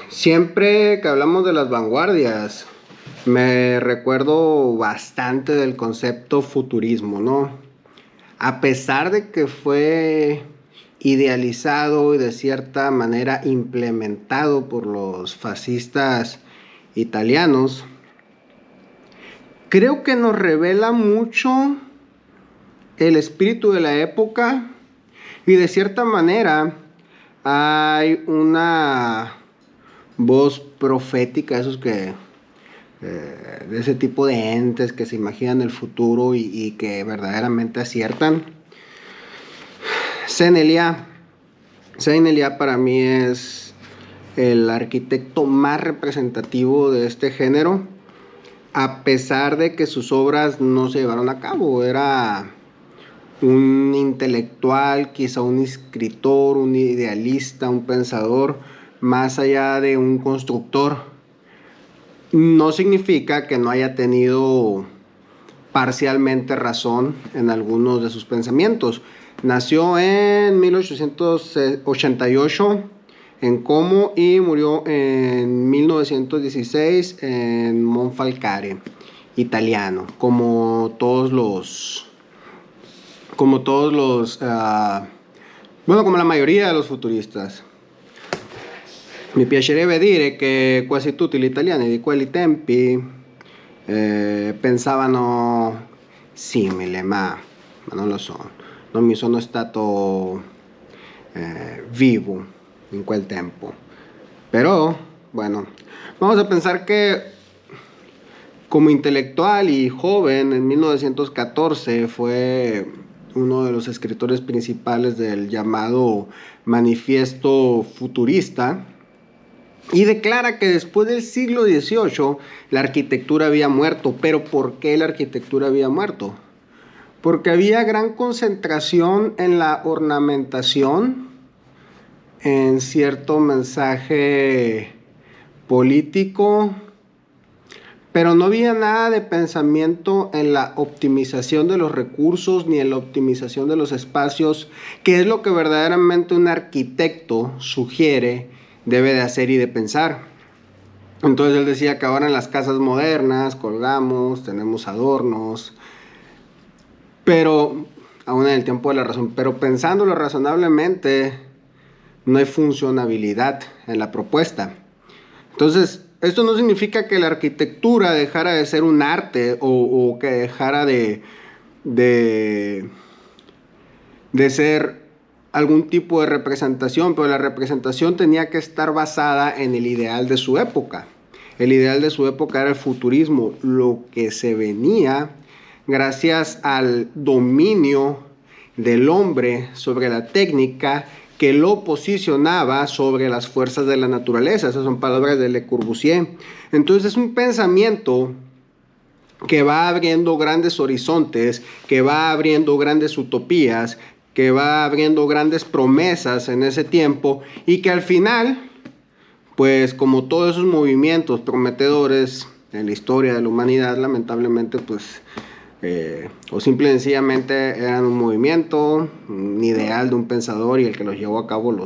Siempre que hablamos de las vanguardias, me recuerdo bastante del concepto futurismo, ¿no? A pesar de que fue idealizado y de cierta manera implementado por los fascistas italianos, creo que nos revela mucho el espíritu de la época y de cierta manera hay una voz profética, esos que de ese tipo de entes que se imaginan el futuro y que verdaderamente aciertan. Senelia para mí es el arquitecto más representativo de este género, a pesar de que sus obras no se llevaron a cabo. Era un intelectual, quizá un escritor, un idealista, un pensador, más allá de un constructor. No significa que no haya tenido parcialmente razón en algunos de sus pensamientos. Nació en 1888 en Como y murió en 1916 en Monfalcare, italiano, como la mayoría de los futuristas. Mi piacerebbe dire che quasi tutti gli italiani di quei tempi pensavano simile, ma non lo so, non mi sono stato vivo in quel tempo. Pero, bueno, vamos a pensar que como intelectual y joven, en 1914 fue uno de los escritores principales del llamado Manifiesto Futurista, y declara que después del siglo XVIII la arquitectura había muerto. ¿Pero por qué la arquitectura había muerto? Porque había gran concentración en la ornamentación, en cierto mensaje político, pero no había nada de pensamiento en la optimización de los recursos ni en la optimización de los espacios, que es lo que verdaderamente un arquitecto sugiere debe de hacer y de pensar. Entonces él decía que ahora en las casas modernas colgamos, tenemos adornos, pero aún en el tiempo de la razón, pero pensándolo razonablemente, no hay funcionabilidad en la propuesta. Entonces, esto no significa que la arquitectura dejara de ser un arte o que dejara de ser algún tipo de representación, pero la representación tenía que estar basada en el ideal de su época. El ideal de su época era el futurismo, lo que se venía gracias al dominio del hombre sobre la técnica, que lo posicionaba sobre las fuerzas de la naturaleza. Esas son palabras de Le Corbusier. Entonces es un pensamiento que va abriendo grandes horizontes, que va abriendo grandes utopías, que va abriendo grandes promesas en ese tiempo, y que al final, pues como todos esos movimientos prometedores en la historia de la humanidad, lamentablemente, pues o simple y sencillamente eran un movimiento, un ideal de un pensador, y el que los llevó a cabo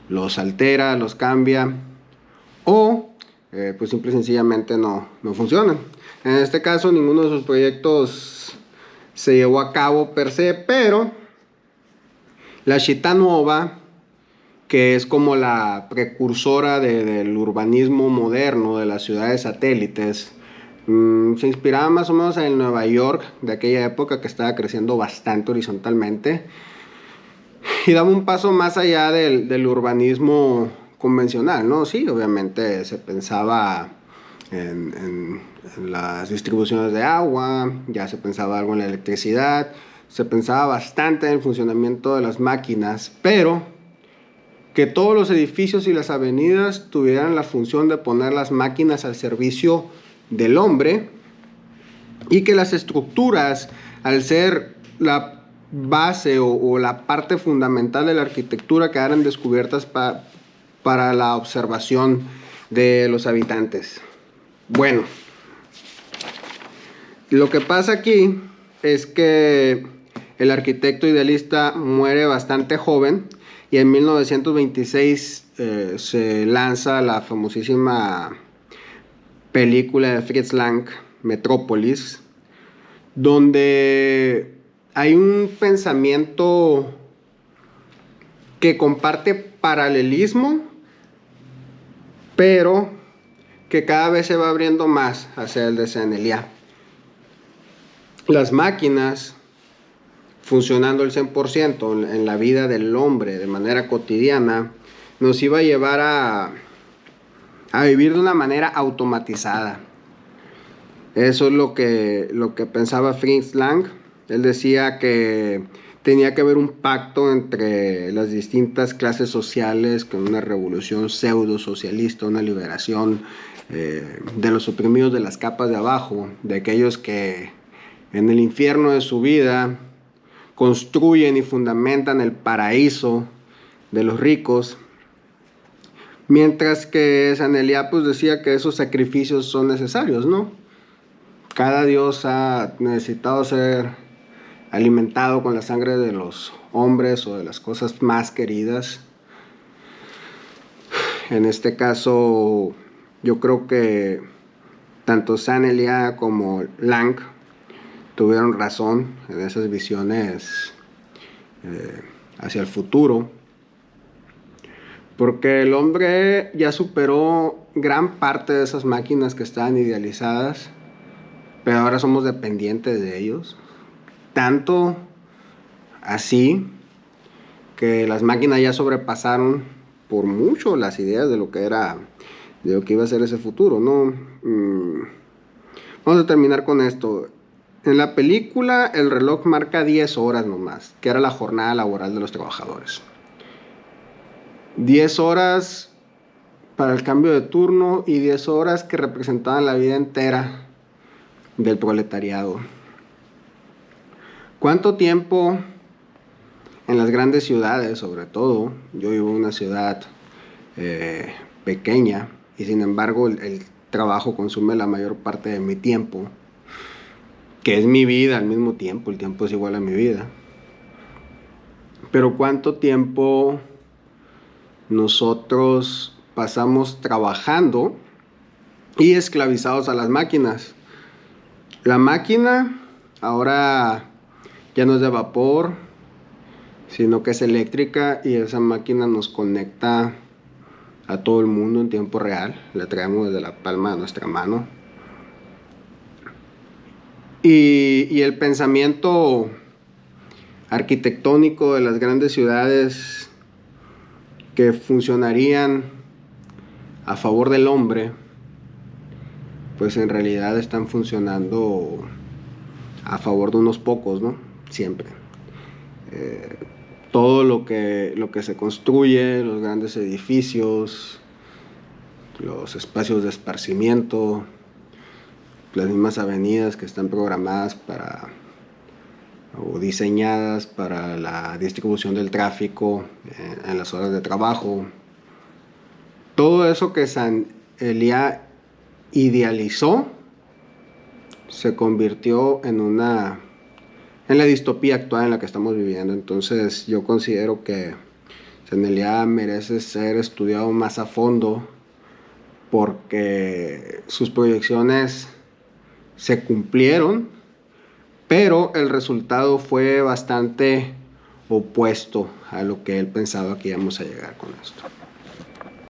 los altera, los cambia, o pues simple y sencillamente no funcionan. En este caso ninguno de sus proyectos se llevó a cabo per se, pero la Città Nuova, que es como la precursora del urbanismo moderno, de las ciudades satélites, se inspiraba más o menos en el Nueva York de aquella época, que estaba creciendo bastante horizontalmente, y daba un paso más allá del urbanismo convencional, ¿no? Sí, obviamente se pensaba en las distribuciones de agua, ya se pensaba algo en la electricidad, se pensaba bastante en el funcionamiento de las máquinas, pero que todos los edificios y las avenidas tuvieran la función de poner las máquinas al servicio del hombre, y que las estructuras, al ser la base o la parte fundamental de la arquitectura, quedaran descubiertas para la observación de los habitantes. Bueno, lo que pasa aquí es que el arquitecto idealista muere bastante joven, y en 1926 se lanza la famosísima película de Fritz Lang, Metrópolis, donde hay un pensamiento que comparte paralelismo, pero que cada vez se va abriendo más hacia el de Saint Elia. Las máquinas funcionando el 100% en la vida del hombre de manera cotidiana nos iba a llevar a vivir de una manera automatizada. Eso es lo que pensaba Fritz Lang. Él decía que tenía que haber un pacto entre las distintas clases sociales, con una revolución pseudo socialista, una liberación de los oprimidos de las capas de abajo, de aquellos que en el infierno de su vida construyen y fundamentan el paraíso de los ricos, mientras que Saint Elia pues decía que esos sacrificios son necesarios, ¿no? Cada dios ha necesitado ser alimentado con la sangre de los hombres o de las cosas más queridas. En este caso, yo creo que tanto Saint Elia como Lang tuvieron razón en esas visiones hacia el futuro, porque el hombre ya superó gran parte de esas máquinas que estaban idealizadas, pero ahora somos dependientes de ellos. Tanto así que las máquinas ya sobrepasaron por mucho las ideas de lo que iba a ser ese futuro, ¿no? Vamos a terminar con esto. En la película el reloj marca 10 horas nomás, que era la jornada laboral de los trabajadores. 10 horas para el cambio de turno y 10 horas que representaban la vida entera del proletariado. ¿Cuánto tiempo en las grandes ciudades, sobre todo? Yo vivo en una ciudad pequeña y sin embargo el trabajo consume la mayor parte de mi tiempo, que es mi vida al mismo tiempo, el tiempo es igual a mi vida. Pero ¿cuánto tiempo nosotros pasamos trabajando y esclavizados a las máquinas? La máquina ahora ya no es de vapor, sino que es eléctrica, y esa máquina nos conecta a todo el mundo en tiempo real. La traemos desde la palma de nuestra mano. Y el pensamiento arquitectónico de las grandes ciudades que funcionarían a favor del hombre, pues en realidad están funcionando a favor de unos pocos, ¿no? Siempre. Todo lo que se construye, los grandes edificios, los espacios de esparcimiento, las mismas avenidas que están programadas o diseñadas para la distribución del tráfico en las horas de trabajo. Todo eso que Saint Elia idealizó se convirtió en la distopía actual en la que estamos viviendo. Entonces yo considero que Saint Elia merece ser estudiado más a fondo, porque sus proyecciones se cumplieron, pero el resultado fue bastante opuesto a lo que él pensaba que íbamos a llegar con esto.